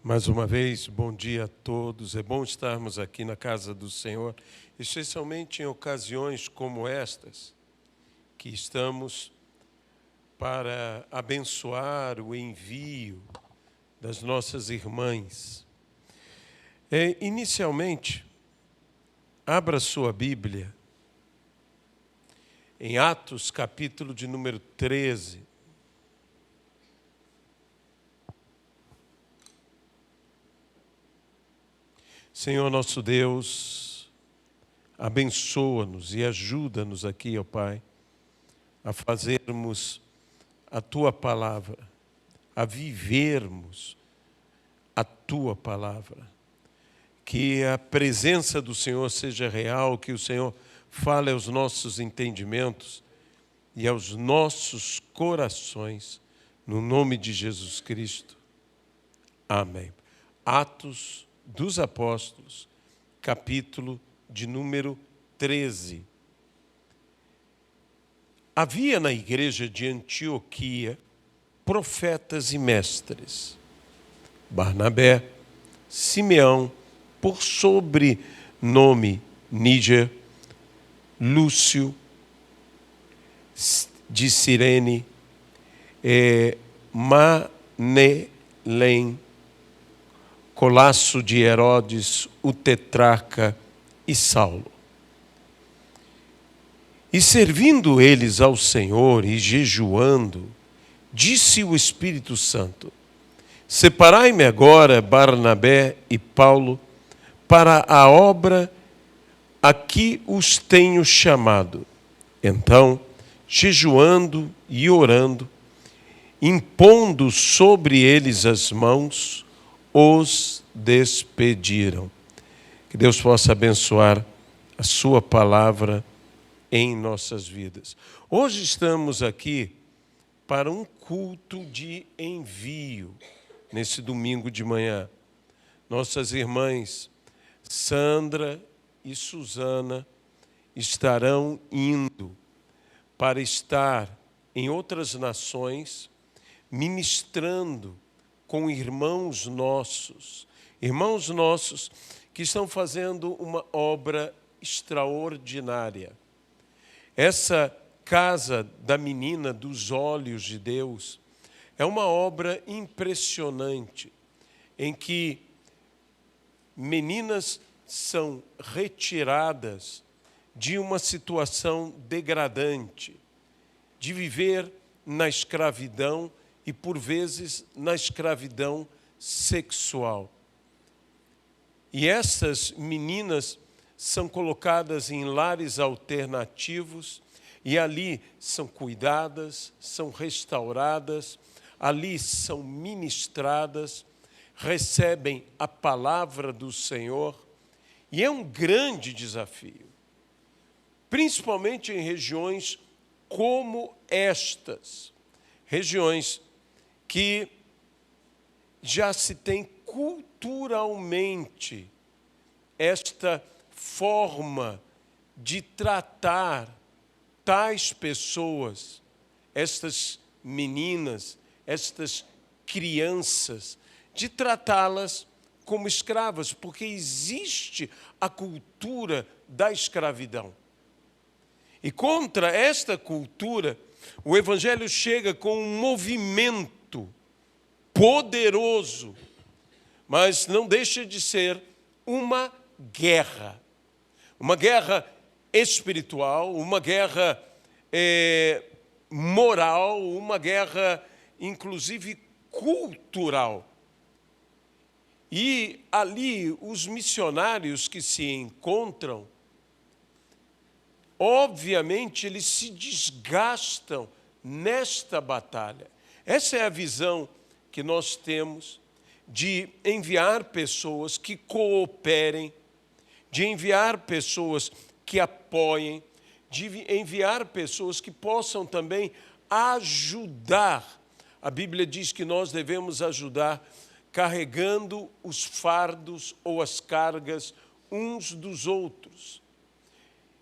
Mais uma vez, bom dia a todos. É bom estarmos aqui na casa do Senhor, especialmente em ocasiões como estas, que estamos para abençoar o envio das nossas irmãs. Inicialmente, abra sua Bíblia em Atos, capítulo de número 13. Senhor nosso Deus, abençoa-nos e ajuda-nos aqui, ó Pai, a fazermos a Tua palavra, a vivermos a Tua palavra. Que a presença do Senhor seja real, que o Senhor fale aos nossos entendimentos e aos nossos corações, no nome de Jesus Cristo. Amém. Atos dos Apóstolos, capítulo de número 13. Havia na igreja de Antioquia profetas e mestres: Barnabé, Simeão, por sobrenome Níger, Lúcio, de Cirene, Manelém, Colasso de Herodes, o tetrarca, e Saulo. E servindo eles ao Senhor e jejuando, disse o Espírito Santo: Separai-me agora Barnabé e Paulo para a obra a que os tenho chamado. Então, jejuando e orando, impondo sobre eles as mãos, os despediram. Que Deus possa abençoar a sua palavra em nossas vidas. Hoje estamos aqui para um culto de envio, nesse domingo de manhã. Nossas irmãs Sandra e Suzana estarão indo para estar em outras nações, ministrando com irmãos nossos que estão fazendo uma obra extraordinária. Essa Casa da Menina dos Olhos de Deus é uma obra impressionante, em que meninas são retiradas de uma situação degradante, de viver na escravidão e, por vezes, na escravidão sexual. E essas meninas são colocadas em lares alternativos e ali são cuidadas, são restauradas, ali são ministradas, recebem a palavra do Senhor. E é um grande desafio, principalmente em regiões como estas, regiões que já se tem culturalmente esta forma de tratar tais pessoas, estas meninas, estas crianças, de tratá-las como escravas, porque existe a cultura da escravidão. E contra esta cultura, o Evangelho chega com um movimento poderoso, mas não deixa de ser uma guerra espiritual, uma guerra moral, uma guerra, inclusive, cultural. E ali os missionários que se encontram, obviamente, eles se desgastam nesta batalha. Essa é a visão que nós temos de enviar pessoas que cooperem, de enviar pessoas que apoiem, de enviar pessoas que possam também ajudar. A Bíblia diz que nós devemos ajudar carregando os fardos ou as cargas uns dos outros.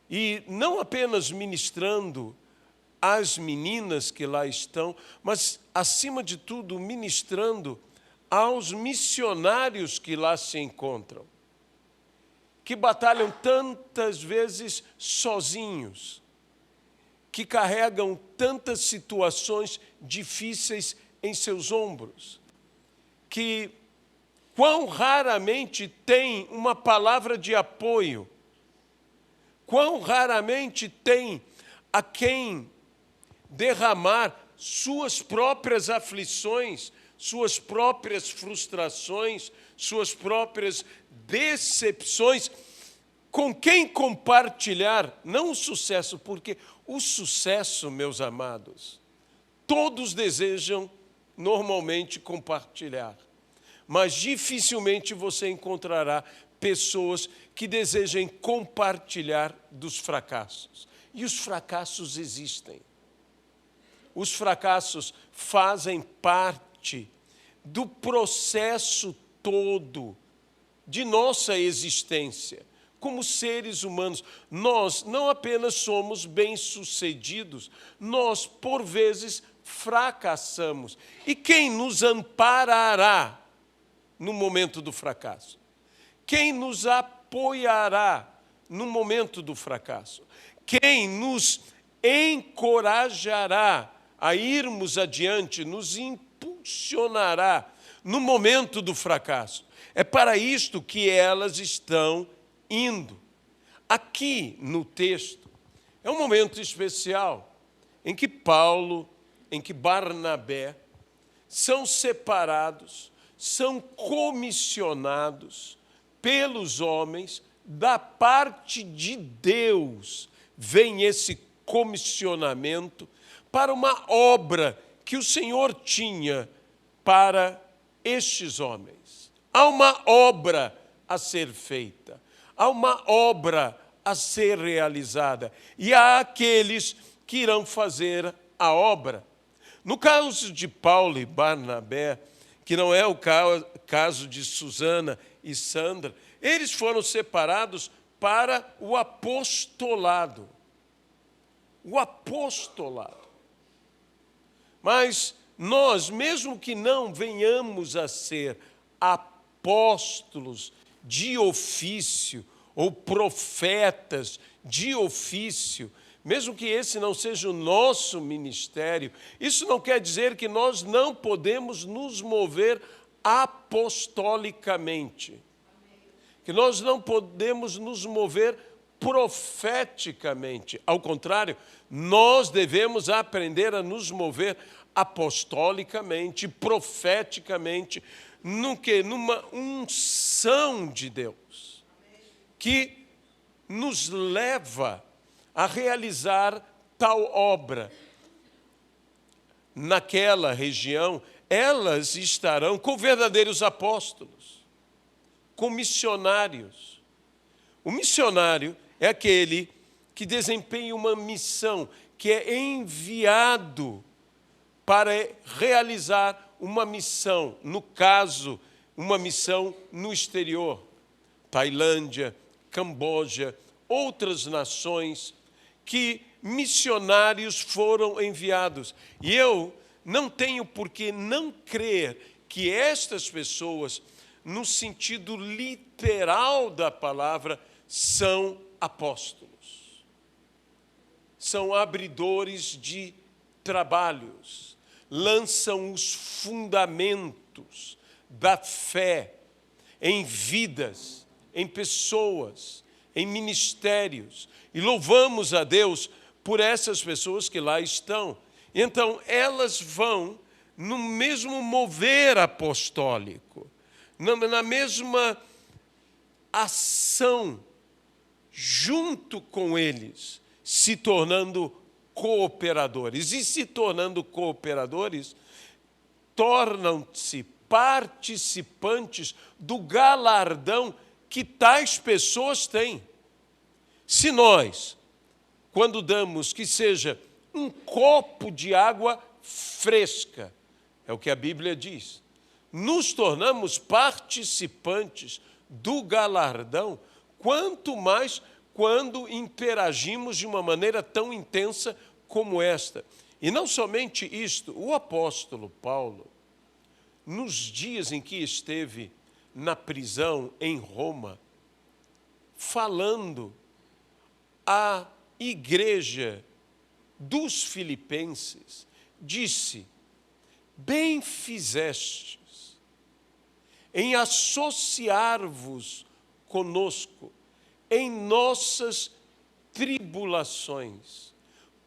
E não apenas ministrando às meninas que lá estão, mas, acima de tudo, ministrando aos missionários que lá se encontram, que batalham tantas vezes sozinhos, que carregam tantas situações difíceis em seus ombros, que quão raramente tem uma palavra de apoio, quão raramente tem a quem derramar suas próprias aflições, suas próprias frustrações, suas próprias decepções, com quem compartilhar, não o sucesso, porque o sucesso, meus amados, todos desejam normalmente compartilhar, mas dificilmente você encontrará pessoas que desejem compartilhar dos fracassos. E os fracassos existem. Os fracassos fazem parte do processo todo de nossa existência. Como seres humanos, nós não apenas somos bem-sucedidos, nós, por vezes, fracassamos. E quem nos amparará no momento do fracasso? Quem nos apoiará no momento do fracasso? Quem nos encorajará a irmos adiante, nos impulsionará no momento do fracasso? É para isto que elas estão indo. Aqui no texto, é um momento especial em que Paulo, em que Barnabé são separados, são comissionados pelos homens, da parte de Deus vem esse comissionamento para uma obra que o Senhor tinha para estes homens. Há uma obra a ser feita, há uma obra a ser realizada, e há aqueles que irão fazer a obra. No caso de Paulo e Barnabé, que não é o caso de Susana e Sandra, eles foram separados para o apostolado. O apostolado. Mas nós, mesmo que não venhamos a ser apóstolos de ofício ou profetas de ofício, mesmo que esse não seja o nosso ministério, isso não quer dizer que nós não podemos nos mover apostolicamente, que nós não podemos nos mover profeticamente. Ao contrário, nós devemos aprender a nos mover apostolicamente, profeticamente, numa unção de Deus, que nos leva a realizar tal obra. Naquela região, elas estarão com verdadeiros apóstolos, com missionários. O missionário é aquele que desempenha uma missão, que é enviado para realizar uma missão, no caso, uma missão no exterior. Tailândia, Camboja, outras nações que missionários foram enviados. E eu não tenho por que não crer que estas pessoas, no sentido literal da palavra, são apóstolos. São abridores de trabalhos, lançam os fundamentos da fé em vidas, em pessoas, em ministérios. E louvamos a Deus por essas pessoas que lá estão. Então, elas vão no mesmo mover apostólico, na mesma ação, junto com eles, se tornando cooperadores. E se tornando cooperadores, tornam-se participantes do galardão que tais pessoas têm. Se nós, quando damos que seja um copo de água fresca, é o que a Bíblia diz, nos tornamos participantes do galardão, quanto mais quando interagimos de uma maneira tão intensa como esta. E não somente isto, o apóstolo Paulo, nos dias em que esteve na prisão em Roma, falando à igreja dos filipenses, disse: bem fizestes em associar-vos conosco em nossas tribulações,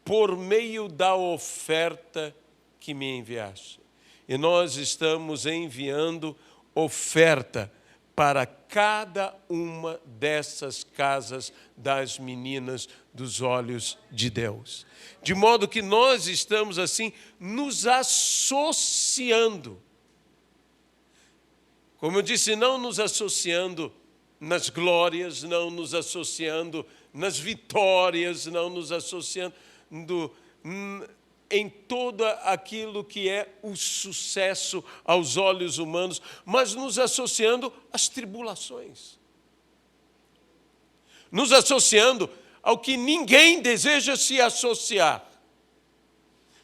por meio da oferta que me enviaste. E nós estamos enviando oferta para cada uma dessas casas das meninas dos olhos de Deus. De modo que nós estamos assim nos associando. Como eu disse, não nos associando nas glórias, não nos associando nas vitórias, não nos associando em todo aquilo que é o sucesso aos olhos humanos, mas nos associando às tribulações. Nos associando ao que ninguém deseja se associar.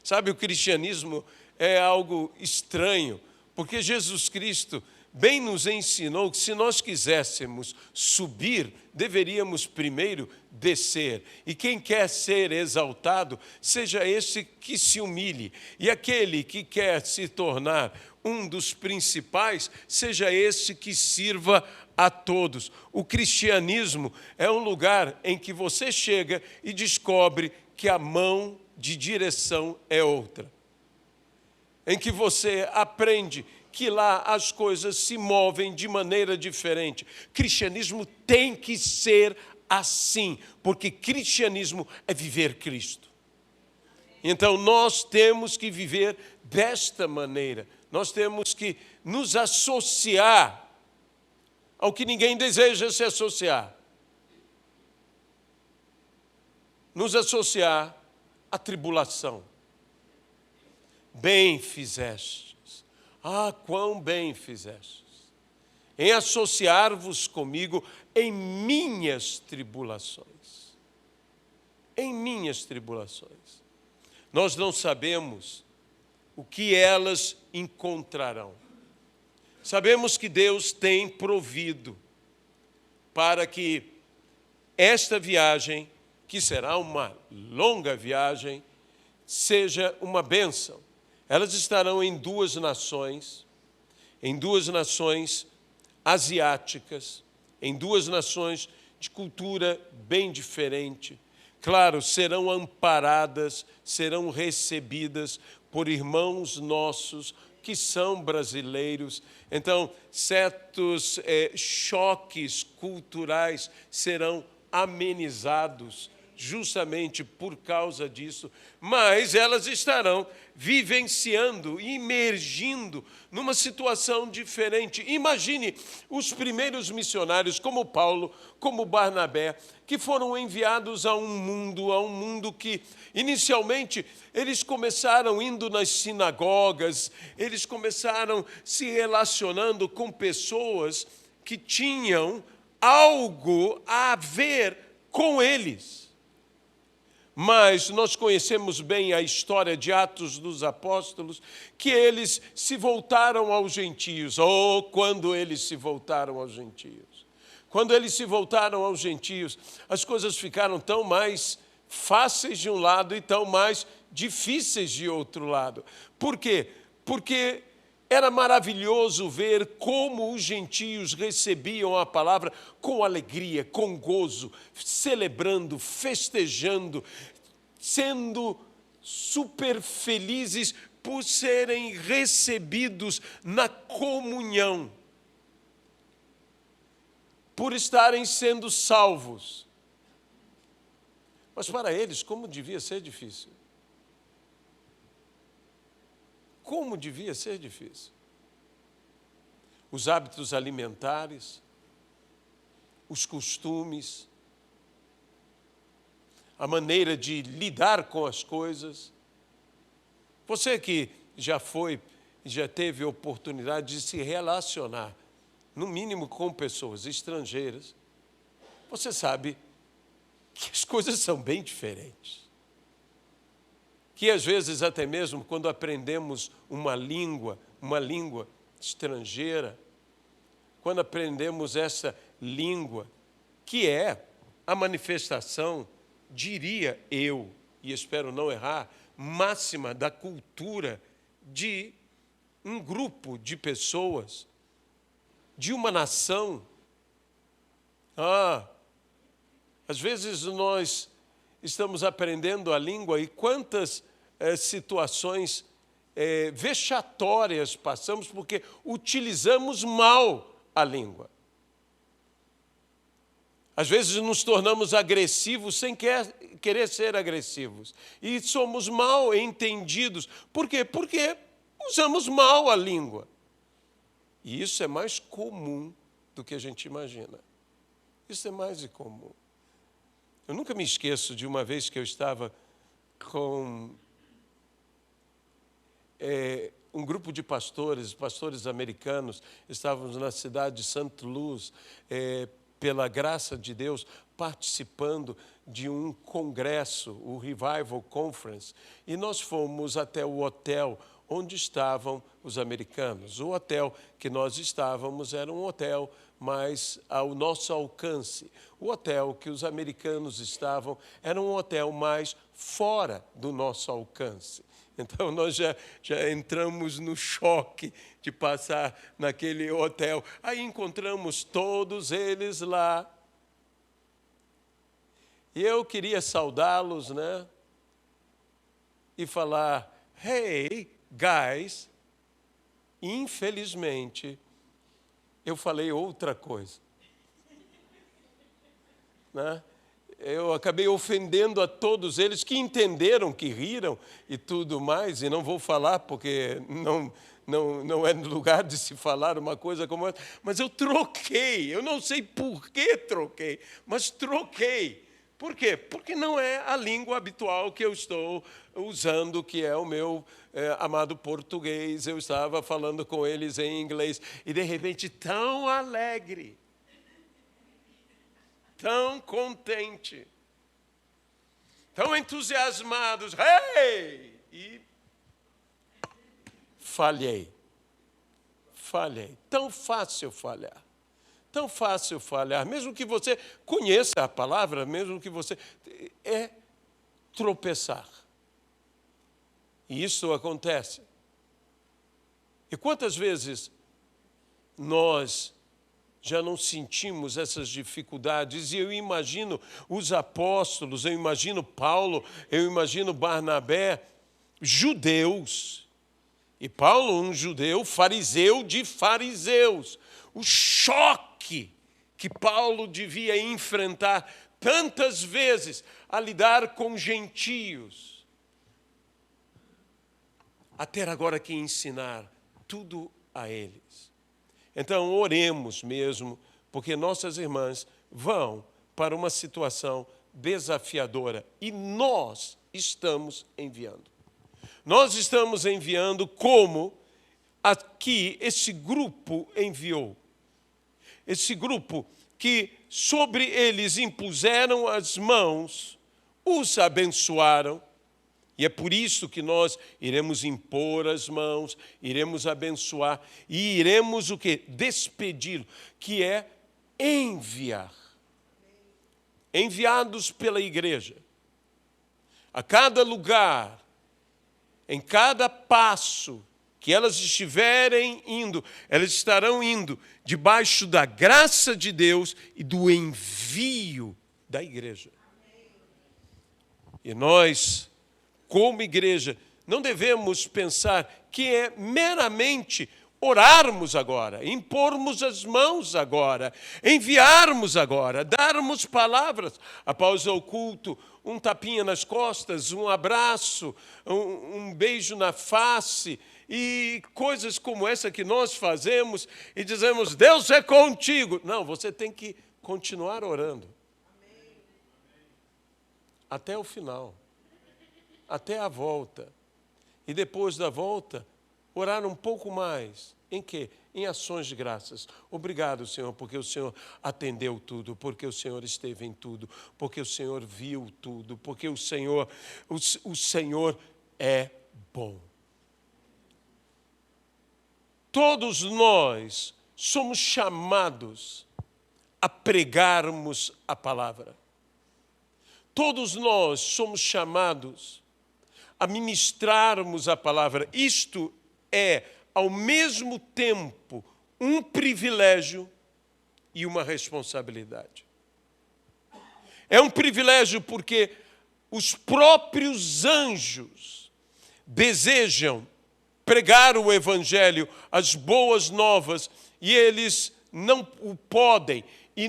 Sabe, o cristianismo é algo estranho, porque Jesus Cristo bem nos ensinou que se nós quiséssemos subir, deveríamos primeiro descer. E quem quer ser exaltado, seja esse que se humilhe. E aquele que quer se tornar um dos principais, seja esse que sirva a todos. O cristianismo é um lugar em que você chega e descobre que a mão de direção é outra. Em que você aprende que lá as coisas se movem de maneira diferente. Cristianismo tem que ser assim, porque cristianismo é viver Cristo. Então nós temos que viver desta maneira. Nós temos que nos associar ao que ninguém deseja se associar. Nos associar à tribulação. Bem fizeste. Ah, quão bem fizestes em associar-vos comigo em minhas tribulações. Em minhas tribulações. Nós não sabemos o que elas encontrarão. Sabemos que Deus tem provido para que esta viagem, que será uma longa viagem, seja uma bênção. Elas estarão em duas nações asiáticas, em duas nações de cultura bem diferente. Claro, serão amparadas, serão recebidas por irmãos nossos que são brasileiros. Então, certos choques culturais serão amenizados justamente por causa disso, mas elas estarão vivenciando, imergindo numa situação diferente. Imagine os primeiros missionários, como Paulo, como Barnabé, que foram enviados a um mundo que, inicialmente, eles começaram indo nas sinagogas, eles começaram se relacionando com pessoas que tinham algo a ver com eles. Mas nós conhecemos bem a história de Atos dos Apóstolos, que eles se voltaram aos gentios. Oh, quando eles se voltaram aos gentios. Quando eles se voltaram aos gentios, as coisas ficaram tão mais fáceis de um lado e tão mais difíceis de outro lado. Por quê? Porque era maravilhoso ver como os gentios recebiam a palavra com alegria, com gozo, celebrando, festejando, sendo super felizes por serem recebidos na comunhão, por estarem sendo salvos. Mas para eles, como devia ser difícil. Como devia ser difícil. Os hábitos alimentares, os costumes, a maneira de lidar com as coisas. Você que já teve oportunidade de se relacionar, no mínimo com pessoas estrangeiras, você sabe que as coisas são bem diferentes. Que às vezes até mesmo quando aprendemos uma língua, estrangeira, quando aprendemos essa língua, que é a manifestação, diria eu, e espero não errar, máxima da cultura de um grupo de pessoas, de uma nação. Às vezes nós estamos aprendendo a língua e quantas situações vexatórias passamos porque utilizamos mal a língua. Às vezes nos tornamos agressivos sem querer ser agressivos. E somos mal entendidos. Por quê? Porque usamos mal a língua. E isso é mais comum do que a gente imagina. Isso é mais comum. Eu nunca me esqueço de uma vez que eu estava com um grupo de pastores americanos, estávamos na cidade de St. Louis, pela graça de Deus, participando de um congresso, o Revival Conference, e nós fomos até o hotel onde estavam os americanos. O hotel que nós estávamos era um hotel mais ao nosso alcance. O hotel que os americanos estavam era um hotel mais fora do nosso alcance. Então, nós já entramos no choque de passar naquele hotel. Aí encontramos todos eles lá. E eu queria saudá-los, né? E falar, hey, guys. Infelizmente, eu falei outra coisa. Né? Eu acabei ofendendo a todos eles que entenderam, que riram e tudo mais, e não vou falar porque não é lugar de se falar uma coisa como essa, mas eu troquei, eu não sei por que troquei, mas troquei. Por quê? Porque não é a língua habitual que eu estou usando, que é o meu amado português. Eu estava falando com eles em inglês e, de repente, tão alegre, tão contente, tão entusiasmados, hey! E falhei. Tão fácil falhar. Tão fácil falhar, mesmo que você conheça a palavra, mesmo que você... É tropeçar. E isso acontece. E quantas vezes nós já não sentimos essas dificuldades? E eu imagino os apóstolos, eu imagino Paulo, eu imagino Barnabé, judeus. E Paulo, um judeu, fariseu de fariseus. O choque que Paulo devia enfrentar tantas vezes a lidar com gentios, a ter agora que ensinar tudo a eles. Então, oremos mesmo, porque nossas irmãs vão para uma situação desafiadora e nós estamos enviando. Nós estamos enviando como aqui esse grupo enviou. Esse grupo que sobre eles impuseram as mãos, os abençoaram. E é por isso que nós iremos impor as mãos, iremos abençoar e iremos o quê? Despedi-lo, que é enviar. Enviados pela igreja. A cada lugar, em cada passo que elas estiverem indo, elas estarão indo debaixo da graça de Deus e do envio da igreja. E nós, como igreja, não devemos pensar que é meramente orarmos agora, impormos as mãos agora, enviarmos agora, darmos palavras após o culto, um tapinha nas costas, um abraço, um beijo na face e coisas como essa que nós fazemos e dizemos, Deus é contigo. Não, você tem que continuar orando. Até o final. Até a volta. E depois da volta, orar um pouco mais. Em quê? Em ações de graças. Obrigado, Senhor, porque o Senhor atendeu tudo, porque o Senhor esteve em tudo, porque o Senhor viu tudo, porque o Senhor é bom. Todos nós somos chamados a pregarmos a palavra. Todos nós somos chamados a ministrarmos a palavra. Isto é, ao mesmo tempo, um privilégio e uma responsabilidade. É um privilégio porque os próprios anjos desejam pregar o evangelho, as boas novas, e eles não o podem. E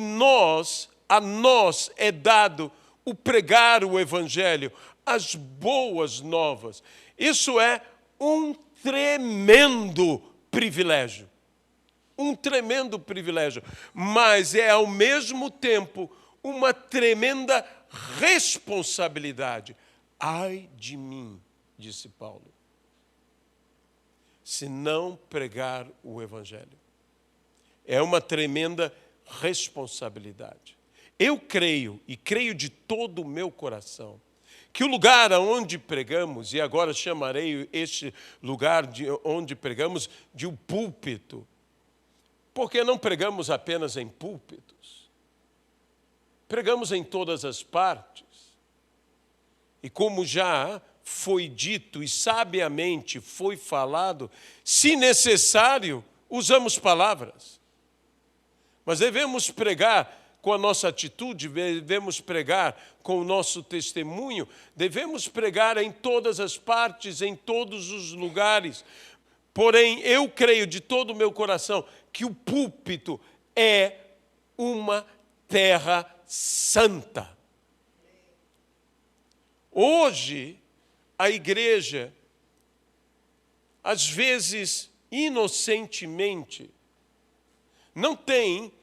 a nós é dado o pregar o evangelho, as boas novas. Isso é um tremendo privilégio. Um tremendo privilégio, mas é ao mesmo tempo uma tremenda responsabilidade. Ai de mim, disse Paulo, se não pregar o evangelho. É uma tremenda responsabilidade. Eu creio, e creio de todo o meu coração, que o lugar onde pregamos, e agora chamarei este lugar onde pregamos de um púlpito, porque não pregamos apenas em púlpitos, pregamos em todas as partes. E como já foi dito e sabiamente foi falado, se necessário, usamos palavras. Mas devemos pregar com a nossa atitude, devemos pregar com o nosso testemunho, devemos pregar em todas as partes, em todos os lugares. Porém, eu creio de todo o meu coração que o púlpito é uma terra santa. Hoje, a igreja, às vezes, inocentemente, não tem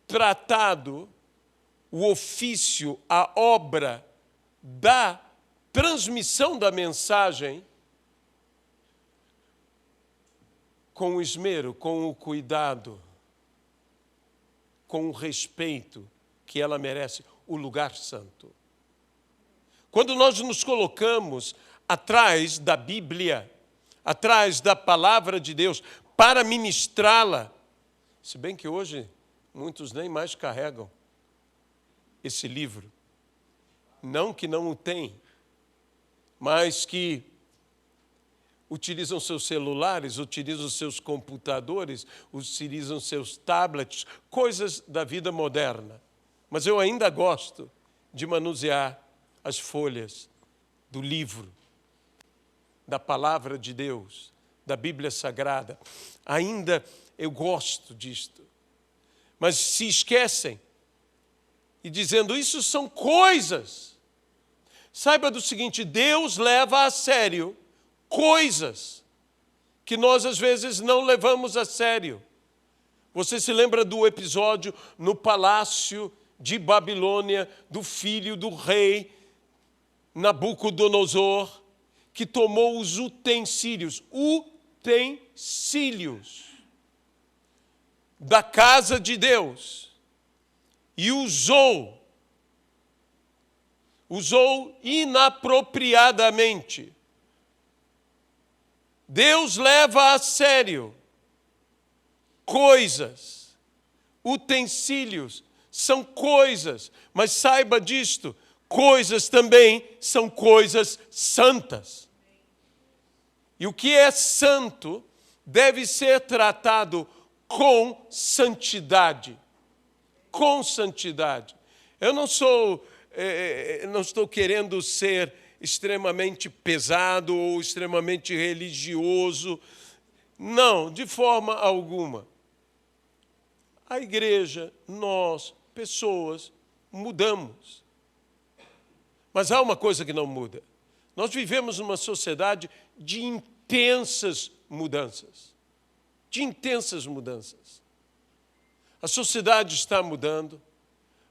tratado o ofício, a obra da transmissão da mensagem com o esmero, com o cuidado, com o respeito que ela merece, o lugar santo. Quando nós nos colocamos atrás da Bíblia, atrás da palavra de Deus, para ministrá-la, se bem que hoje muitos nem mais carregam esse livro. Não que não o tem, mas que utilizam seus celulares, utilizam seus computadores, utilizam seus tablets, coisas da vida moderna. Mas eu ainda gosto de manusear as folhas do livro, da palavra de Deus, da Bíblia Sagrada. Ainda eu gosto disto. Mas se esquecem e dizendo, isso são coisas. Saiba do seguinte, Deus leva a sério coisas que nós às vezes não levamos a sério. Você se lembra do episódio no palácio de Babilônia, do filho do rei Nabucodonosor, que tomou os utensílios da casa de Deus e usou inapropriadamente. Deus leva a sério coisas, utensílios, são coisas, mas saiba disto, coisas também são coisas santas. E o que é santo deve ser tratado com santidade. Com santidade. Eu não estou querendo ser extremamente pesado ou extremamente religioso. Não, de forma alguma. A igreja, nós, pessoas, mudamos. Mas há uma coisa que não muda. Nós vivemos numa sociedade de intensas mudanças. De intensas mudanças. A sociedade está mudando,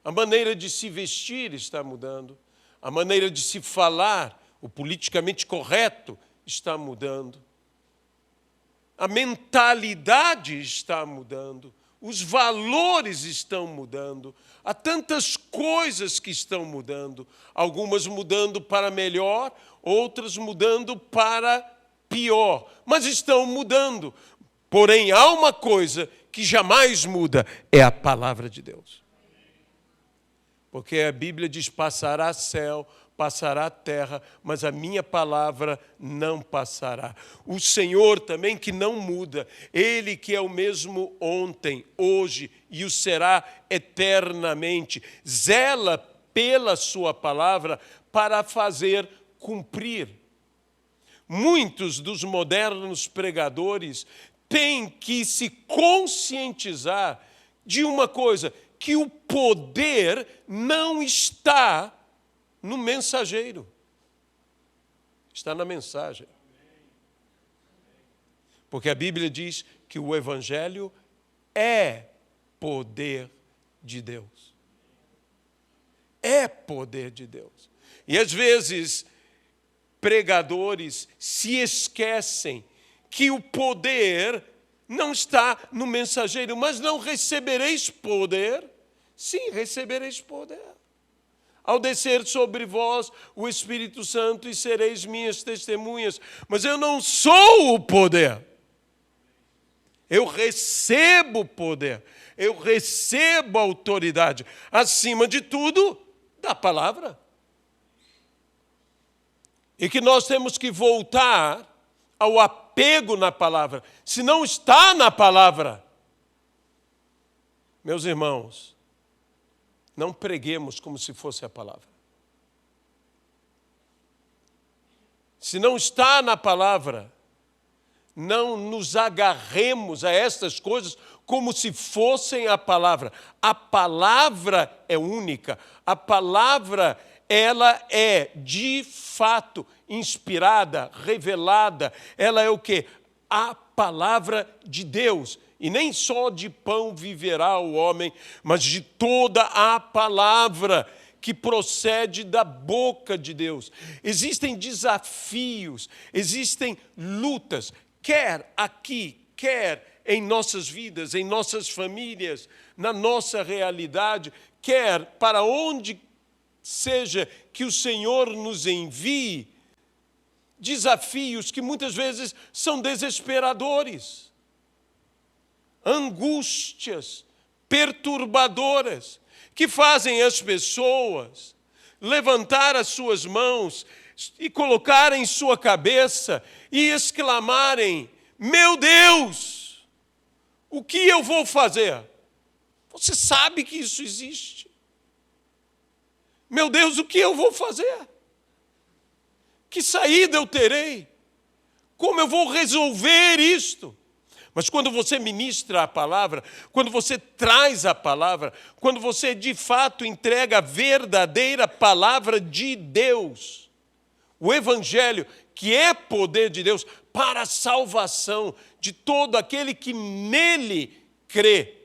a maneira de se vestir está mudando, a maneira de se falar, o politicamente correto, está mudando. A mentalidade está mudando, os valores estão mudando, há tantas coisas que estão mudando, algumas mudando para melhor, outras mudando para pior, mas estão mudando. Porém, há uma coisa que jamais muda, é a palavra de Deus. Porque a Bíblia diz, passará céu, passará terra, mas a minha palavra não passará. O Senhor também que não muda, Ele que é o mesmo ontem, hoje e o será eternamente, zela pela sua palavra para fazer cumprir. Muitos dos modernos pregadores têm que se conscientizar de uma coisa, que o poder não está no mensageiro, está na mensagem. Porque a Bíblia diz que o Evangelho é poder de Deus. É poder de Deus. E às vezes, pregadores se esquecem que o poder não está no mensageiro, mas não recebereis poder. Sim, recebereis poder. Ao descer sobre vós o Espírito Santo e sereis minhas testemunhas. Mas eu não sou o poder. Eu recebo poder. Eu recebo autoridade. Acima de tudo, da palavra. E que nós temos que voltar ao apego na palavra. Se não está na palavra, meus irmãos, não preguemos como se fosse a palavra. Se não está na palavra, não nos agarremos a estas coisas como se fossem a palavra. A palavra é única. A palavra, ela é, de fato, inspirada, revelada. Ela é o quê? A palavra de Deus. E nem só de pão viverá o homem, mas de toda a palavra que procede da boca de Deus. Existem desafios, existem lutas, quer aqui, quer em nossas vidas, em nossas famílias, na nossa realidade, quer para onde seja que o Senhor nos envie, desafios que muitas vezes são desesperadores. Angústias perturbadoras que fazem as pessoas levantar as suas mãos e colocarem em sua cabeça e exclamarem: meu Deus, o que eu vou fazer? Você sabe que isso existe. Meu Deus, o que eu vou fazer? Que saída eu terei? Como eu vou resolver isto? Mas quando você ministra a palavra, quando você traz a palavra, quando você de fato entrega a verdadeira palavra de Deus, o Evangelho, que é poder de Deus para a salvação de todo aquele que nele crê,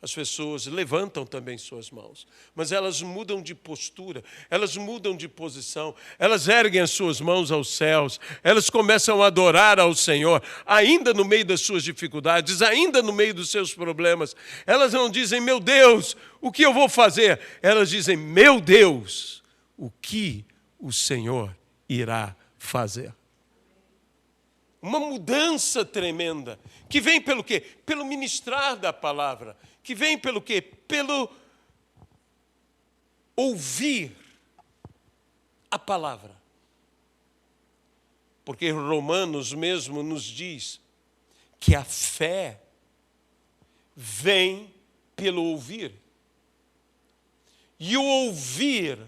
as pessoas levantam também suas mãos, mas elas mudam de postura, elas mudam de posição, elas erguem as suas mãos aos céus, elas começam a adorar ao Senhor, ainda no meio das suas dificuldades, ainda no meio dos seus problemas. Elas não dizem: meu Deus, o que eu vou fazer? Elas dizem: meu Deus, o que o Senhor irá fazer? Uma mudança tremenda, que vem pelo quê? Pelo ministrar da palavra. Que vem pelo quê? Pelo ouvir a palavra. Porque Romanos mesmo nos diz que a fé vem pelo ouvir. E o ouvir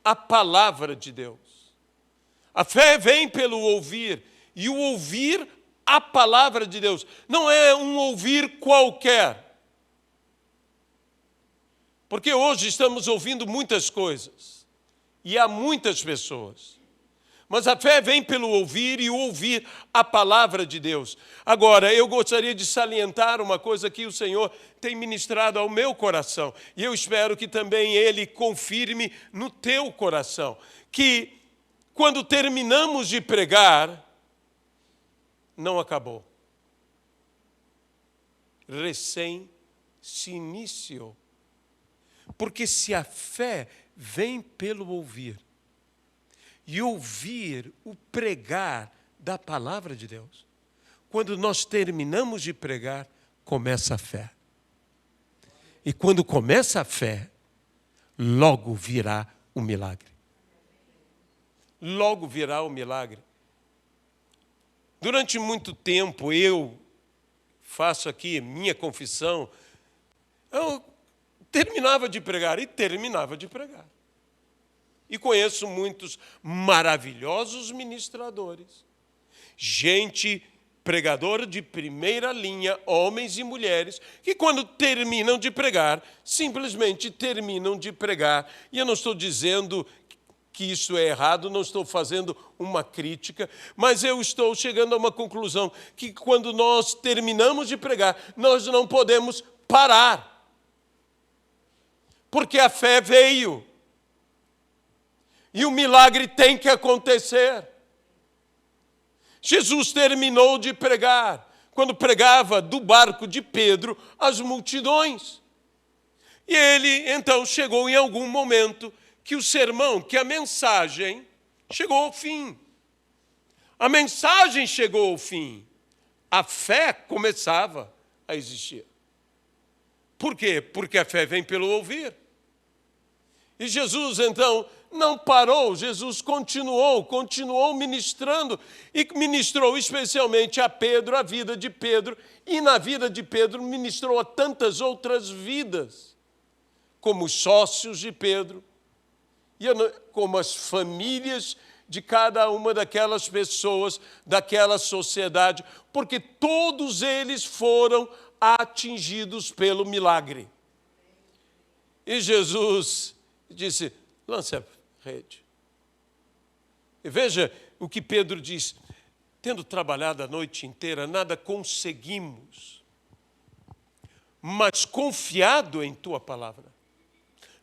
a palavra de Deus. A fé vem pelo ouvir. E o ouvir a palavra de Deus. Não é um ouvir qualquer. Porque hoje estamos ouvindo muitas coisas. E há muitas pessoas. Mas a fé vem pelo ouvir e ouvir a palavra de Deus. Agora, eu gostaria de salientar uma coisa que o Senhor tem ministrado ao meu coração. E eu espero que também Ele confirme no teu coração. Que quando terminamos de pregar, não acabou. Recém se iniciou. Porque se a fé vem pelo ouvir, e ouvir o pregar da palavra de Deus. Quando nós terminamos de pregar, começa a fé. E quando começa a fé, logo virá o milagre. Logo virá o milagre. Durante muito tempo, eu faço aqui minha confissão, eu terminava de pregar e terminava de pregar. E conheço muitos maravilhosos ministradores, gente pregadora de primeira linha, homens e mulheres, que quando terminam de pregar, simplesmente terminam de pregar. E eu não estou dizendo que isso é errado, não estou fazendo uma crítica, mas eu estou chegando a uma conclusão, que quando nós terminamos de pregar, nós não podemos parar, porque a fé veio, e o milagre tem que acontecer. Jesus terminou de pregar, quando pregava do barco de Pedro às multidões. E ele, então, chegou em algum momento que o sermão, que a mensagem chegou ao fim. A mensagem chegou ao fim. A fé começava a existir. Por quê? Porque a fé vem pelo ouvir. E Jesus, então, não parou, Jesus continuou ministrando, e ministrou especialmente a Pedro, a vida de Pedro, e na vida de Pedro ministrou a tantas outras vidas, como os sócios de Pedro, e como as famílias de cada uma daquelas pessoas, daquela sociedade, porque todos eles foram atingidos pelo milagre. E Jesus disse, lance a rede. E veja o que Pedro diz, tendo trabalhado a noite inteira, nada conseguimos, mas confiado em tua palavra,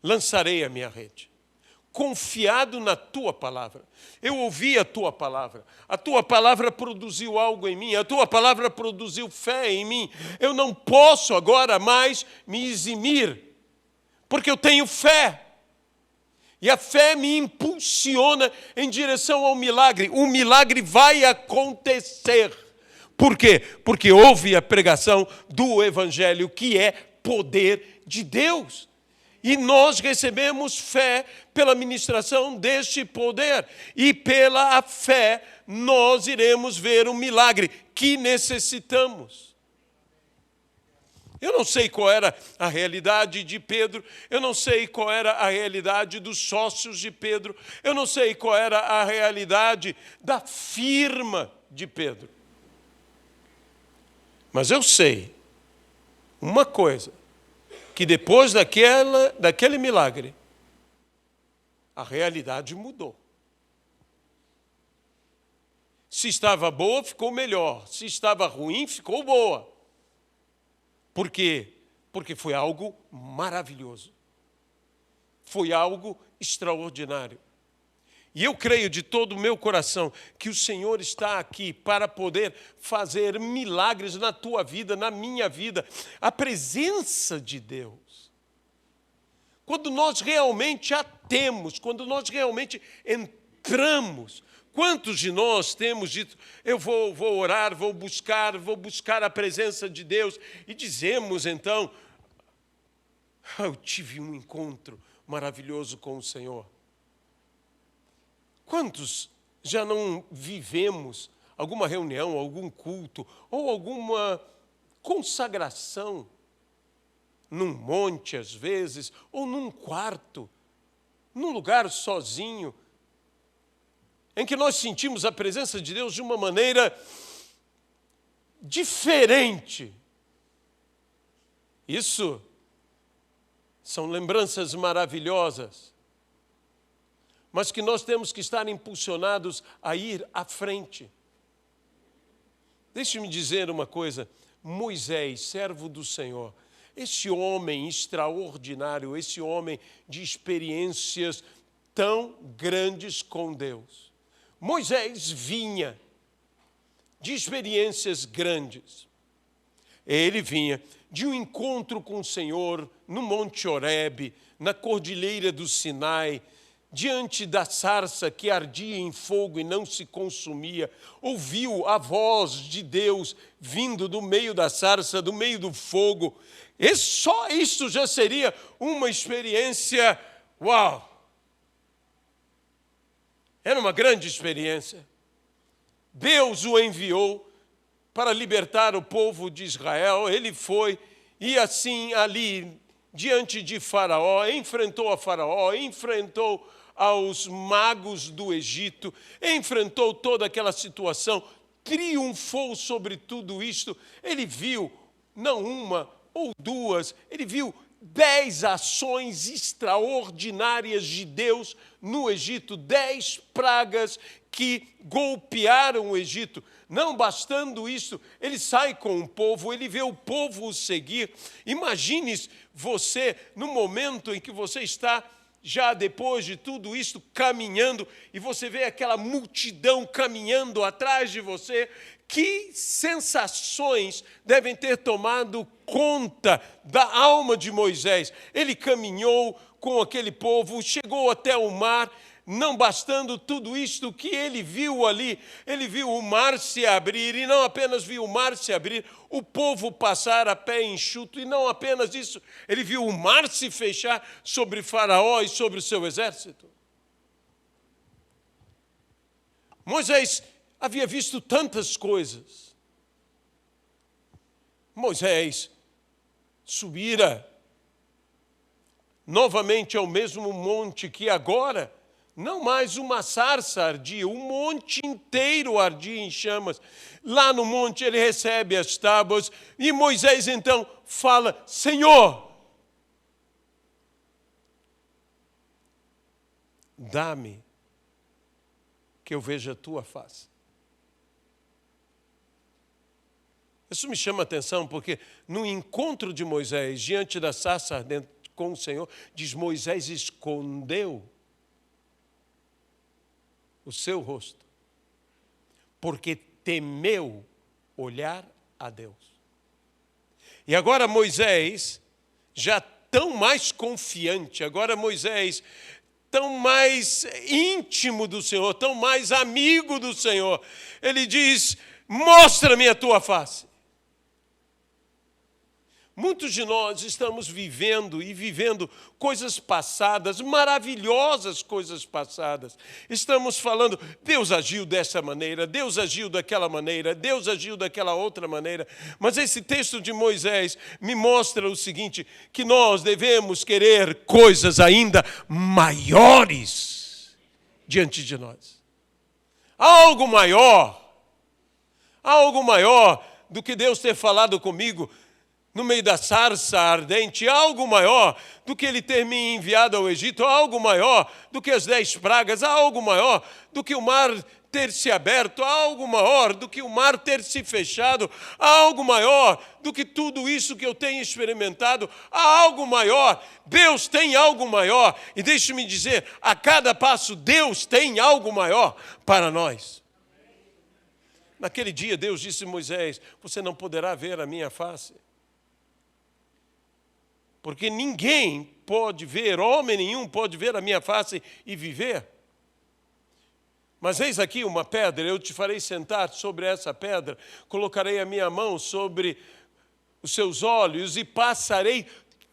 lançarei a minha rede. Confiado na tua palavra. Eu ouvi a tua palavra produziu algo em mim, a tua palavra produziu fé em mim. Eu não posso agora mais me eximir, porque eu tenho fé. E a fé me impulsiona em direção ao milagre. O milagre vai acontecer. Por quê? Porque houve a pregação do Evangelho, que é poder de Deus. E nós recebemos fé pela ministração deste poder. E pela fé nós iremos ver o milagre que necessitamos. Eu não sei qual era a realidade de Pedro, eu não sei qual era a realidade dos sócios de Pedro, eu não sei qual era a realidade da firma de Pedro. Mas eu sei uma coisa, que depois daquele milagre, a realidade mudou. Se estava boa, ficou melhor. Se estava ruim, ficou boa. Por quê? Porque foi algo maravilhoso. Foi algo extraordinário. E eu creio de todo o meu coração que o Senhor está aqui para poder fazer milagres na tua vida, na minha vida. A presença de Deus. Quando nós realmente a temos, quando nós realmente entramos. Quantos de nós temos dito, eu vou orar, vou buscar a presença de Deus, e dizemos então, eu tive um encontro maravilhoso com o Senhor. Quantos já não vivemos alguma reunião, algum culto, ou alguma consagração, num monte às vezes, ou num quarto, num lugar sozinho, em que nós sentimos a presença de Deus de uma maneira diferente. Isso são lembranças maravilhosas, mas que nós temos que estar impulsionados a ir à frente. Deixe-me dizer uma coisa, Moisés, servo do Senhor, esse homem extraordinário, esse homem de experiências tão grandes com Deus, Moisés vinha de experiências grandes. Ele vinha de um encontro com o Senhor no Monte Horebe, na Cordilheira do Sinai, diante da sarça que ardia em fogo e não se consumia, ouviu a voz de Deus vindo do meio da sarça, do meio do fogo. E só isso já seria uma experiência, uau! Era uma grande experiência. Deus o enviou para libertar o povo de Israel. Ele foi e assim ali, diante de Faraó, enfrentou a Faraó, enfrentou aos magos do Egito, enfrentou toda aquela situação, triunfou sobre tudo isto. Ele viu, não uma ou duas, ele viu 10 ações extraordinárias de Deus no Egito, 10 pragas que golpearam o Egito. Não bastando isso, ele sai com o povo, ele vê o povo o seguir. Imagine você, no momento em que você está, já depois de tudo isso, caminhando, e você vê aquela multidão caminhando atrás de você. Que sensações devem ter tomado conta da alma de Moisés? Ele caminhou com aquele povo, chegou até o mar. Não bastando tudo isto que ele viu ali, ele viu o mar se abrir, e não apenas viu o mar se abrir, o povo passar a pé enxuto, e não apenas isso, ele viu o mar se fechar sobre Faraó e sobre o seu exército. Moisés havia visto tantas coisas. Moisés subira novamente ao mesmo monte que agora, não mais uma sarça ardia, o monte inteiro ardia em chamas. Lá no monte ele recebe as tábuas e Moisés então fala: Senhor, dá-me que eu veja a tua face. Isso me chama a atenção porque no encontro de Moisés diante da sarça ardente com o Senhor, diz: Moisés escondeu o seu rosto, porque temeu olhar a Deus. E agora Moisés, já tão mais confiante, agora Moisés, tão mais íntimo do Senhor, tão mais amigo do Senhor, ele diz: mostra-me a tua face. Muitos de nós estamos vivendo coisas passadas, maravilhosas coisas passadas. Estamos falando, Deus agiu dessa maneira, Deus agiu daquela maneira, Deus agiu daquela outra maneira. Mas esse texto de Moisés me mostra o seguinte, que nós devemos querer coisas ainda maiores diante de nós. Algo maior do que Deus ter falado comigo no meio da sarça ardente, algo maior do que ele ter me enviado ao Egito, algo maior do que as 10 pragas, algo maior do que o mar ter se aberto, algo maior do que o mar ter se fechado, algo maior do que tudo isso que eu tenho experimentado, algo maior. Deus tem algo maior, e deixe-me dizer, a cada passo Deus tem algo maior para nós. Naquele dia Deus disse a Moisés: você não poderá ver a minha face. Porque ninguém pode ver, homem nenhum pode ver a minha face e viver. Mas eis aqui uma pedra, eu te farei sentar sobre essa pedra, colocarei a minha mão sobre os seus olhos e passarei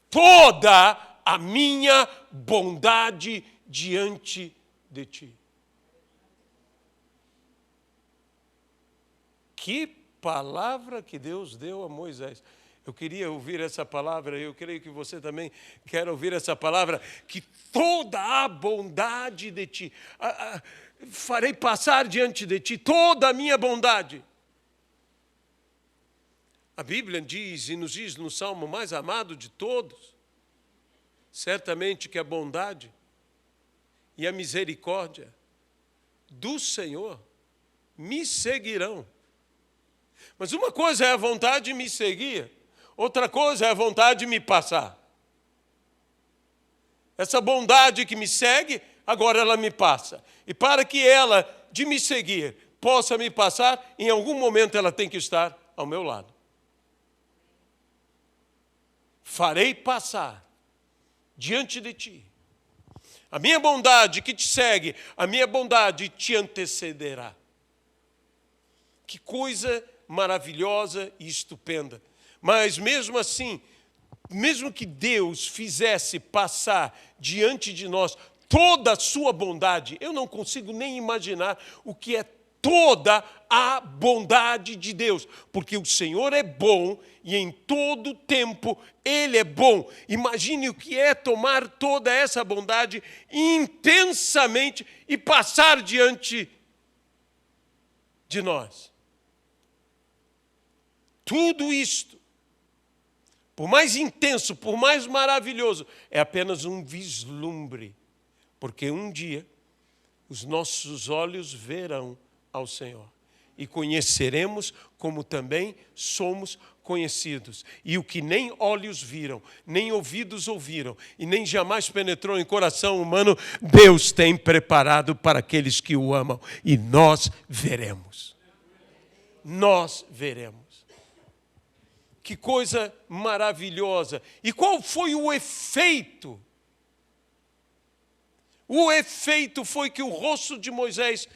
toda a minha bondade diante de ti. Que palavra que Deus deu a Moisés. Eu queria ouvir essa palavra, eu creio que você também quer ouvir essa palavra, que toda a bondade de ti, farei passar diante de ti toda a minha bondade. A Bíblia diz, e nos diz no Salmo mais amado de todos, certamente que a bondade e a misericórdia do Senhor me seguirão. Mas uma coisa é a vontade de me seguir, outra coisa é a vontade de me passar. Essa bondade que me segue, agora ela me passa. E para que ela, de me seguir, possa me passar, em algum momento ela tem que estar ao meu lado. Farei passar diante de ti a minha bondade que te segue, a minha bondade te antecederá. Que coisa maravilhosa e estupenda. Mas mesmo assim, mesmo que Deus fizesse passar diante de nós toda a sua bondade, eu não consigo nem imaginar o que é toda a bondade de Deus, porque o Senhor é bom e em todo tempo Ele é bom. Imagine o que é tomar toda essa bondade intensamente e passar diante de nós. Tudo isto, por mais intenso, por mais maravilhoso, é apenas um vislumbre, porque um dia os nossos olhos verão ao Senhor e conheceremos como também somos conhecidos. E o que nem olhos viram, nem ouvidos ouviram e nem jamais penetrou em coração humano, Deus tem preparado para aqueles que o amam, e nós veremos. Nós veremos. Que coisa maravilhosa. E qual foi o efeito? O efeito foi que o rosto de Moisés,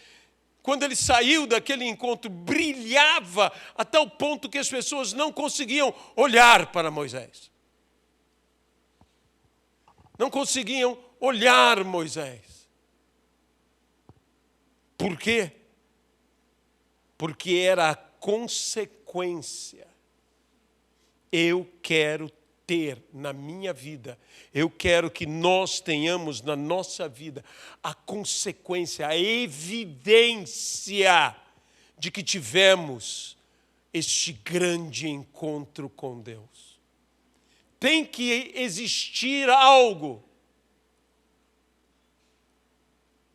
quando ele saiu daquele encontro, brilhava a tal ponto que as pessoas não conseguiam olhar para Moisés. Não conseguiam olhar Moisés. Por quê? Porque era a consequência. Eu quero ter na minha vida, eu quero que nós tenhamos na nossa vida a consequência, a evidência de que tivemos este grande encontro com Deus. Tem que existir algo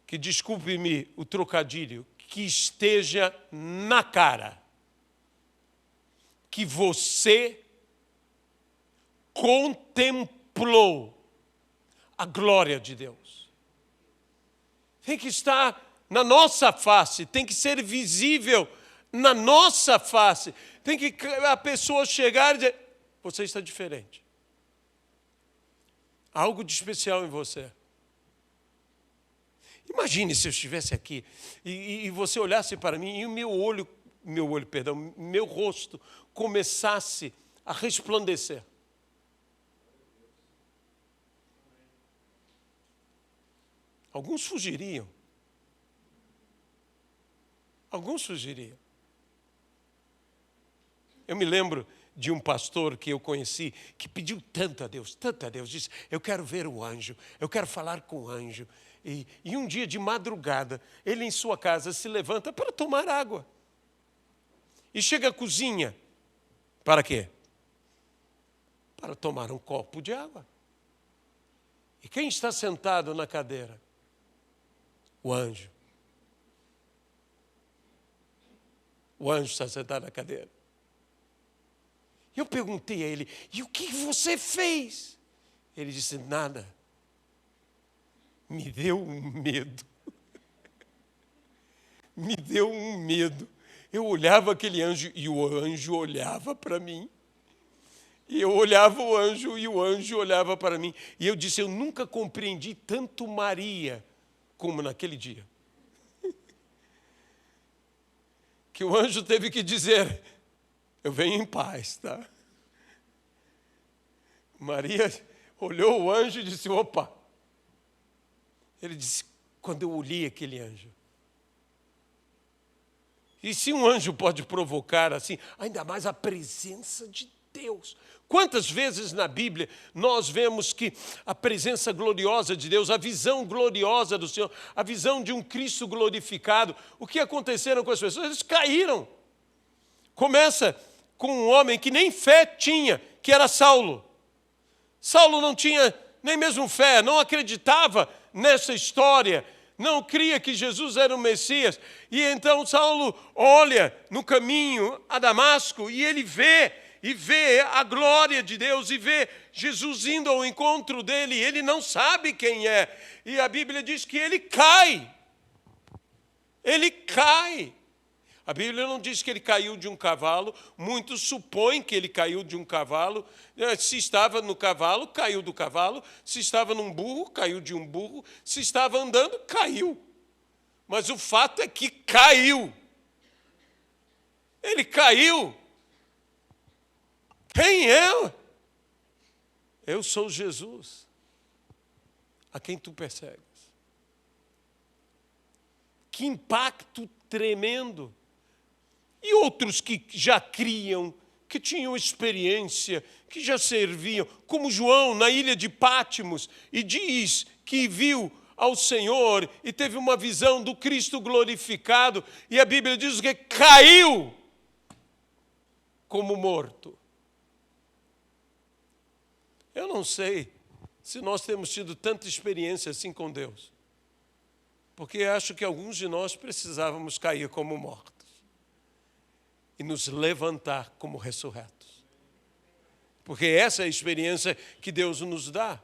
que, desculpe-me o trocadilho, que esteja na cara, que você contemplou a glória de Deus. Tem que estar na nossa face, tem que ser visível na nossa face. Tem que a pessoa chegar e dizer: você está diferente. Há algo de especial em você. Imagine se eu estivesse aqui e você olhasse para mim e o meu rosto começasse a resplandecer. Alguns fugiriam. Alguns fugiriam. Eu me lembro de um pastor que eu conheci, que pediu tanto a Deus, disse: eu quero ver o anjo, eu quero falar com o anjo. E um dia de madrugada, ele em sua casa se levanta para tomar água. E chega à cozinha. Para quê? Para tomar um copo de água. E quem está sentado na cadeira? O anjo. O anjo está sentado na cadeira. Eu perguntei a ele: e o que você fez? Ele disse: nada. Me deu um medo. Me deu um medo. Eu olhava aquele anjo e o anjo olhava para mim. E eu olhava o anjo e o anjo olhava para mim. E eu disse: eu nunca compreendi tanto Maria como naquele dia. Que o anjo teve que dizer: eu venho em paz, tá? Maria olhou o anjo e disse: opa. Ele disse: quando eu olhei aquele anjo. E se um anjo pode provocar assim, ainda mais a presença de Deus. Quantas vezes na Bíblia nós vemos que a presença gloriosa de Deus, a visão gloriosa do Senhor, a visão de um Cristo glorificado, o que aconteceram com as pessoas? Eles caíram. Começa com um homem que nem fé tinha, que era Saulo. Saulo não tinha nem mesmo fé, não acreditava nessa história, não cria que Jesus era o Messias. E então Saulo olha no caminho a Damasco e ele vê a glória de Deus e vê Jesus indo ao encontro dele. Ele não sabe quem é. E a Bíblia diz que ele cai. Ele cai. A Bíblia não diz que ele caiu de um cavalo, muitos supõem que ele caiu de um cavalo. Se estava no cavalo, caiu do cavalo. Se estava num burro, caiu de um burro. Se estava andando, caiu. Mas o fato é que caiu. Ele caiu. Quem é? Eu sou Jesus, a quem tu persegues. Que impacto tremendo. E outros que já criam, que tinham experiência, que já serviam, como João na ilha de Pátimos, e diz que viu ao Senhor e teve uma visão do Cristo glorificado, e a Bíblia diz que caiu como morto. Eu não sei se nós temos tido tanta experiência assim com Deus, porque acho que alguns de nós precisávamos cair como mortos e nos levantar como ressurretos. Porque essa é a experiência que Deus nos dá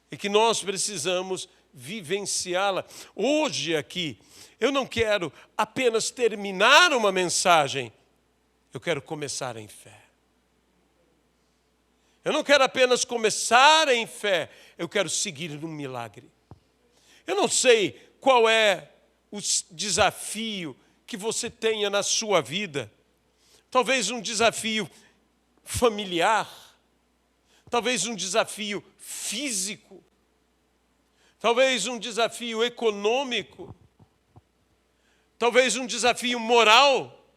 e que nós precisamos vivenciá-la. Hoje aqui, eu não quero apenas terminar uma mensagem, eu quero começar em fé. Eu não quero apenas começar em fé, eu quero seguir num milagre. Eu não sei qual é o desafio que você tenha na sua vida. Talvez um desafio familiar, talvez um desafio físico, talvez um desafio econômico, talvez um desafio moral.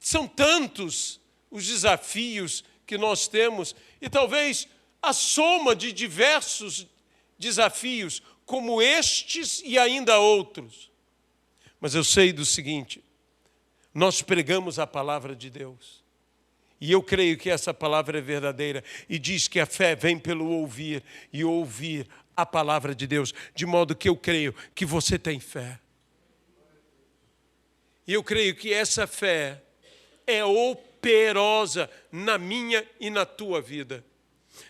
São tantos os desafios que nós temos, e talvez a soma de diversos desafios, como estes e ainda outros. Mas eu sei do seguinte: nós pregamos a palavra de Deus, e eu creio que essa palavra é verdadeira, e diz que a fé vem pelo ouvir, e ouvir a palavra de Deus, de modo que eu creio que você tem fé. E eu creio que essa fé é operosa na minha e na tua vida.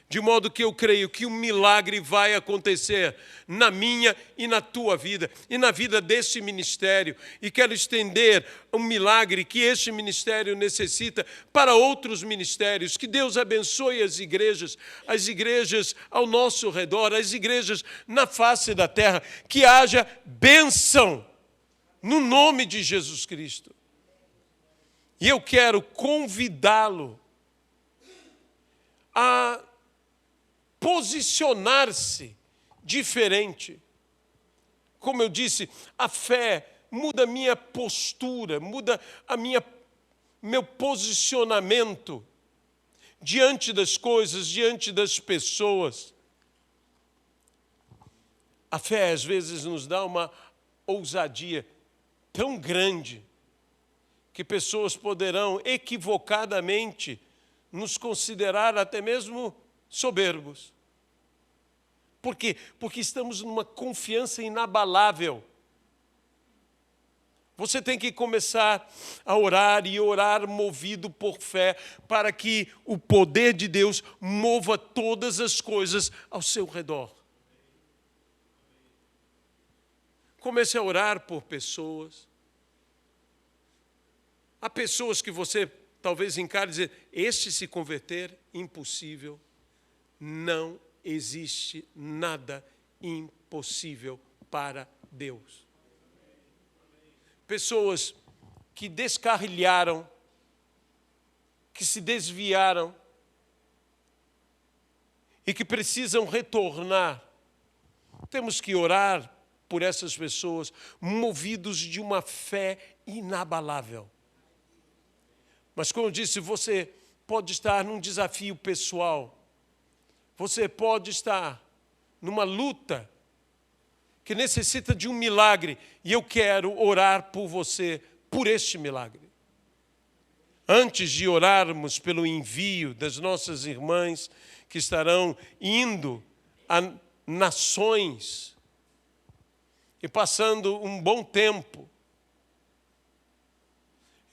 De modo que eu creio que um milagre vai acontecer na minha e na tua vida, e na vida desse ministério. E quero estender um milagre que este ministério necessita para outros ministérios. Que Deus abençoe as igrejas ao nosso redor, as igrejas na face da terra. Que haja bênção no nome de Jesus Cristo. E eu quero convidá-lo a posicionar-se diferente. Como eu disse, a fé muda a minha postura, muda meu posicionamento diante das coisas, diante das pessoas. A fé, às vezes, nos dá uma ousadia tão grande que pessoas poderão equivocadamente nos considerar até mesmo soberbos. Por quê? Porque estamos numa confiança inabalável. Você tem que começar a orar e orar movido por fé, para que o poder de Deus mova todas as coisas ao seu redor. Comece a orar por pessoas. Há pessoas que você talvez encare e dizer: este se converter, impossível. Não existe nada impossível para Deus. Pessoas que descarrilharam, que se desviaram e que precisam retornar. Temos que orar por essas pessoas, movidos de uma fé inabalável. Mas, como eu disse, você pode estar num desafio pessoal. Você pode estar numa luta que necessita de um milagre. E eu quero orar por você, por este milagre. Antes de orarmos pelo envio das nossas irmãs que estarão indo a nações e passando um bom tempo.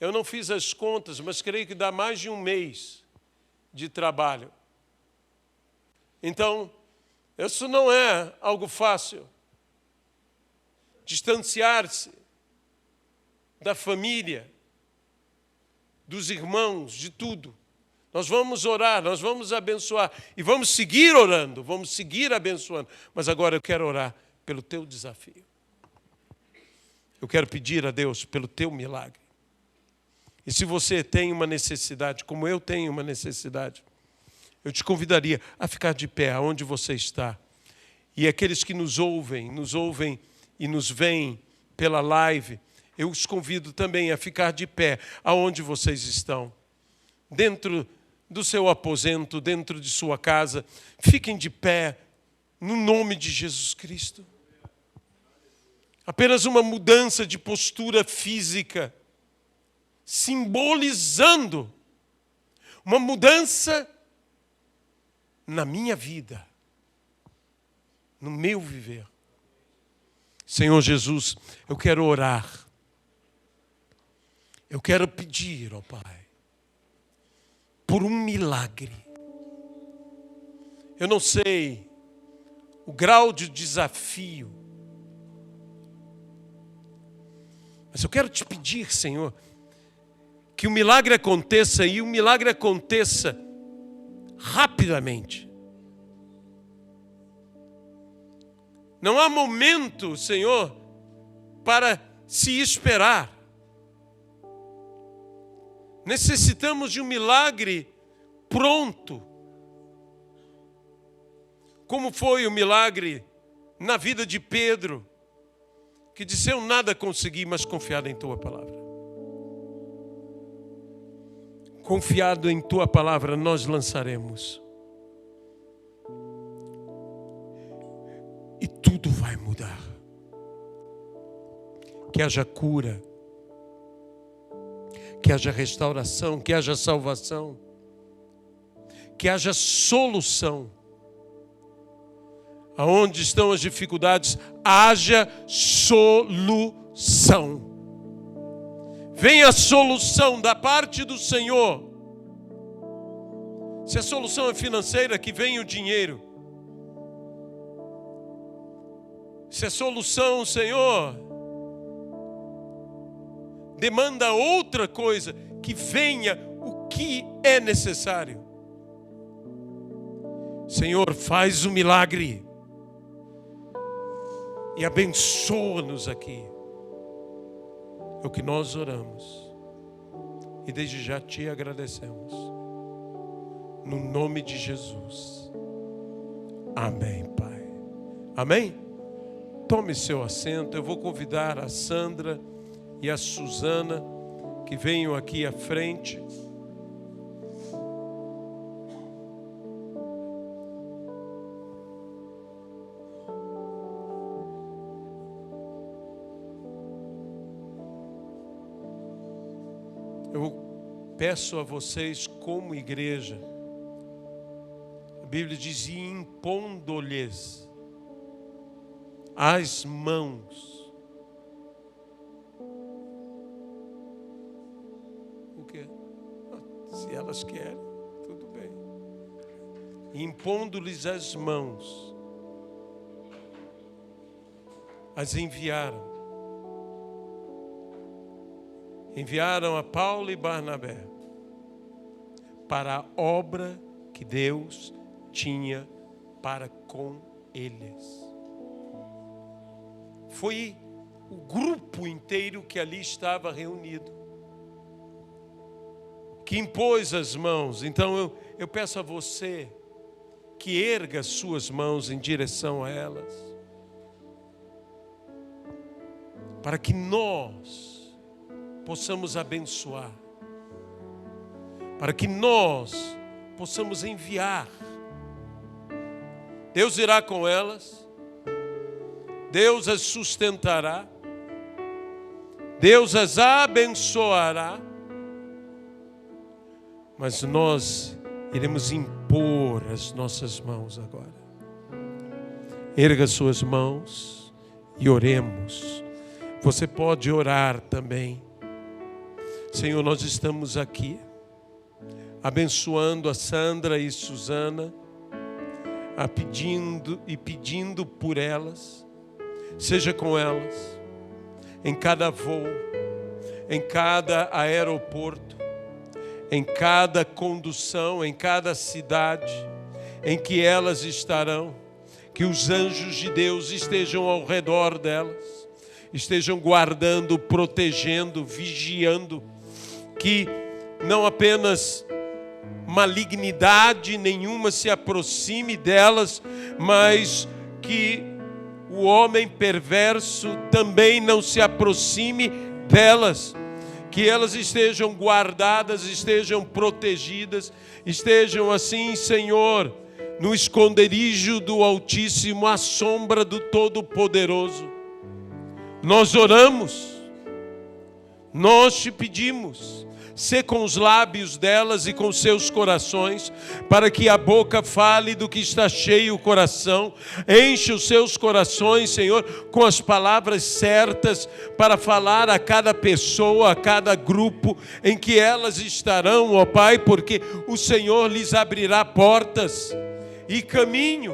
Eu não fiz as contas, mas creio que dá mais de um mês de trabalho. Então, isso não é algo fácil. Distanciar-se da família, dos irmãos, de tudo. Nós vamos orar, nós vamos abençoar e vamos seguir orando, vamos seguir abençoando. Mas agora eu quero orar pelo teu desafio. Eu quero pedir a Deus pelo teu milagre. E se você tem uma necessidade, como eu tenho uma necessidade, eu te convidaria a ficar de pé aonde você está. E aqueles que nos ouvem e nos veem pela live, eu os convido também a ficar de pé aonde vocês estão. Dentro do seu aposento, dentro de sua casa, fiquem de pé no nome de Jesus Cristo. Apenas uma mudança de postura física, simbolizando uma mudança na minha vida, no meu viver. Senhor Jesus, eu quero orar. Eu quero pedir, ó Pai, por um milagre. Eu não sei o grau de desafio, mas eu quero te pedir, Senhor, que o milagre aconteça e o milagre aconteça rapidamente. Não há momento, Senhor, para se esperar. Necessitamos de um milagre pronto. Como foi o milagre na vida de Pedro, que disse: eu nada consegui, mas confiado em tua palavra. Confiado em tua palavra, nós lançaremos. E tudo vai mudar. Que haja cura, que haja restauração, que haja salvação, que haja solução. Aonde estão as dificuldades, haja solução. Venha a solução da parte do Senhor. Se a solução é financeira, que venha o dinheiro. Se a solução, Senhor, demanda outra coisa, que venha o que é necessário. Senhor, faz o milagre e abençoa-nos aqui. É o que nós oramos e desde já te agradecemos. No nome de Jesus. Amém, Pai. Amém? Tome seu assento. Eu vou convidar a Sandra e a Suzana que venham aqui à frente. Eu peço a vocês, como igreja, a Bíblia diz: impondo-lhes as mãos. O quê? Se elas querem, tudo bem. Impondo-lhes as mãos, as enviaram. Enviaram a Paulo e Barnabé para a obra que Deus tinha para com eles. Foi o grupo inteiro que ali estava reunido que impôs as mãos. Então eu peço a você que erga suas mãos em direção a elas, para que nós possamos abençoar, para que nós possamos enviar. Deus irá com elas, Deus as sustentará, Deus as abençoará, mas nós iremos impor as nossas mãos agora. Erga suas mãos e oremos. Você pode orar também. Senhor, nós estamos aqui abençoando a Sandra e Suzana, pedindo por elas. Seja com elas em cada voo, em cada aeroporto, em cada condução, em cada cidade em que elas estarão, que os anjos de Deus estejam ao redor delas, estejam guardando, protegendo, vigiando, que não apenas malignidade nenhuma se aproxime delas, mas que o homem perverso também não se aproxime delas, que elas estejam guardadas, estejam protegidas, estejam assim, Senhor, no esconderijo do Altíssimo, à sombra do Todo-Poderoso. Nós oramos, nós te pedimos, sê com os lábios delas e com seus corações, para que a boca fale do que está cheio o coração. Enche os seus corações, Senhor, com as palavras certas para falar a cada pessoa, a cada grupo em que elas estarão, ó Pai, porque o Senhor lhes abrirá portas e caminho